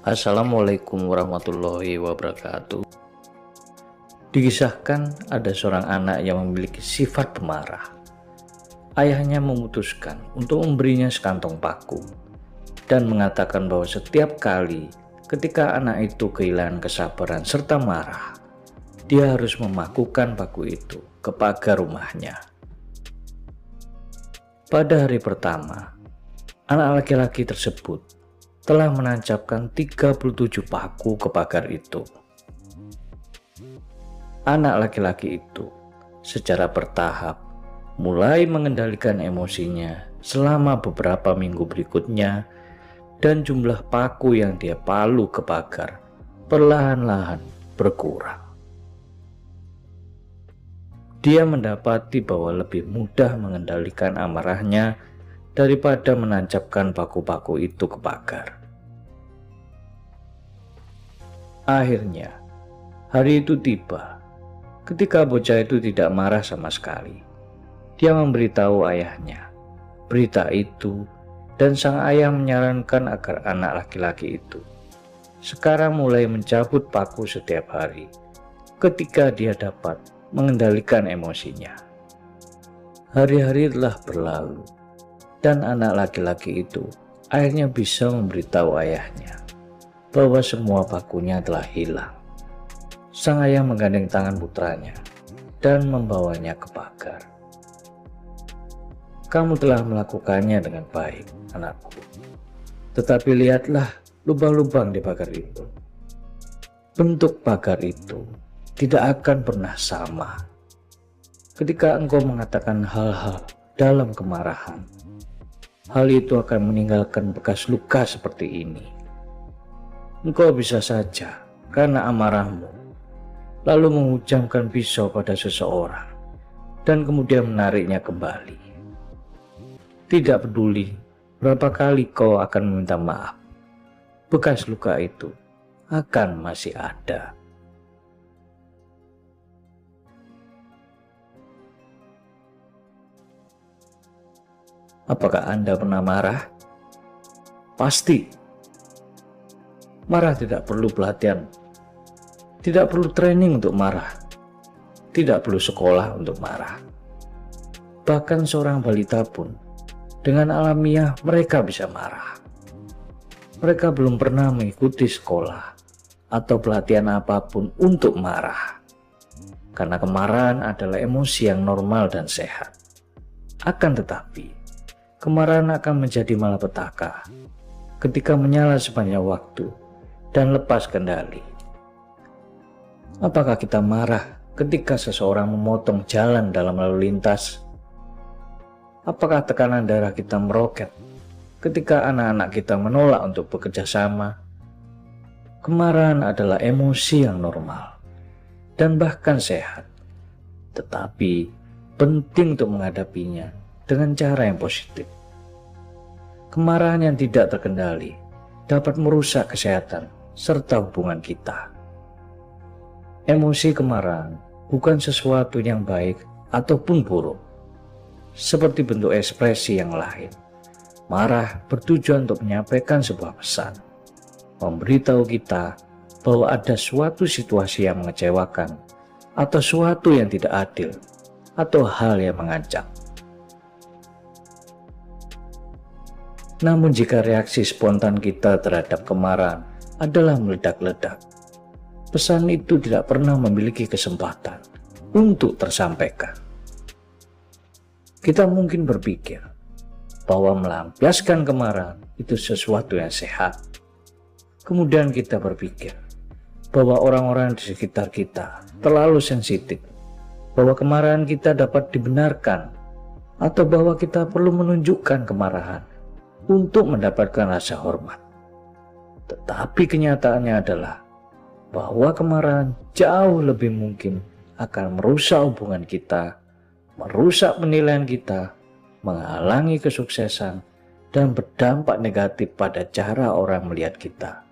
Assalamualaikum warahmatullahi wabarakatuh. Dikisahkan ada seorang anak yang memiliki sifat pemarah. Ayahnya memutuskan untuk memberinya sekantong paku dan mengatakan bahwa setiap kali ketika anak itu kehilangan kesabaran serta marah, dia harus memakukan paku itu ke pagar rumahnya. Pada hari pertama, anak laki-laki tersebut telah menancapkan 37 paku ke pagar itu. Anak laki-laki itu secara bertahap mulai mengendalikan emosinya selama beberapa minggu berikutnya, dan jumlah paku yang dia palu ke pagar perlahan-lahan berkurang. Dia mendapati bahwa lebih mudah mengendalikan amarahnya daripada menancapkan paku-paku itu ke pagar. Akhirnya, hari itu tiba ketika bocah itu tidak marah sama sekali. Dia memberitahu ayahnya berita itu, dan sang ayah menyarankan agar anak laki-laki itu sekarang mulai mencabut paku setiap hari ketika dia dapat mengendalikan emosinya. Hari-hari telah berlalu, dan anak laki-laki itu akhirnya bisa memberitahu ayahnya bahwa semua pakunya telah hilang. Sang ayah menggandeng tangan putranya dan membawanya ke pagar. "Kamu telah melakukannya dengan baik, anakku. Tetapi lihatlah lubang-lubang di pagar itu. Bentuk pagar itu tidak akan pernah sama. Ketika engkau mengatakan hal-hal dalam kemarahan, hal itu akan meninggalkan bekas luka seperti ini. Engkau bisa saja karena amarahmu lalu menghujamkan pisau pada seseorang dan kemudian menariknya kembali. Tidak peduli berapa kali kau akan meminta maaf, bekas luka itu akan masih ada." Apakah Anda pernah marah? Pasti. Marah tidak perlu pelatihan, tidak perlu training untuk marah, tidak perlu sekolah untuk marah. Bahkan seorang balita pun dengan alamiah mereka bisa marah. Mereka belum pernah mengikuti sekolah atau pelatihan apapun untuk marah, karena kemarahan adalah emosi yang normal dan sehat. Akan tetapi, kemarahan akan menjadi malapetaka ketika menyala sepanjang waktu dan lepas kendali. Apakah kita marah ketika seseorang memotong jalan dalam lalu lintas? Apakah tekanan darah kita meroket ketika anak-anak kita menolak untuk bekerja sama? Kemarahan adalah emosi yang normal dan bahkan sehat, tetapi penting untuk menghadapinya dengan cara yang positif. Kemarahan yang tidak terkendali dapat merusak kesehatan serta hubungan kita. Emosi kemarahan bukan sesuatu yang baik ataupun buruk. Seperti bentuk ekspresi yang lain, marah bertujuan untuk menyampaikan sebuah pesan, memberitahu kita bahwa ada suatu situasi yang mengecewakan, atau suatu yang tidak adil, atau hal yang mengancam. Namun jika reaksi spontan kita terhadap kemarahan adalah meledak-ledak, pesan itu tidak pernah memiliki kesempatan untuk tersampaikan. Kita mungkin berpikir bahwa melampiaskan kemarahan itu sesuatu yang sehat. Kemudian kita berpikir bahwa orang-orang di sekitar kita terlalu sensitif, bahwa kemarahan kita dapat dibenarkan, atau bahwa kita perlu menunjukkan kemarahan untuk mendapatkan rasa hormat. Tetapi kenyataannya adalah bahwa kemarahan jauh lebih mungkin akan merusak hubungan kita, merusak penilaian kita, menghalangi kesuksesan, dan berdampak negatif pada cara orang melihat kita.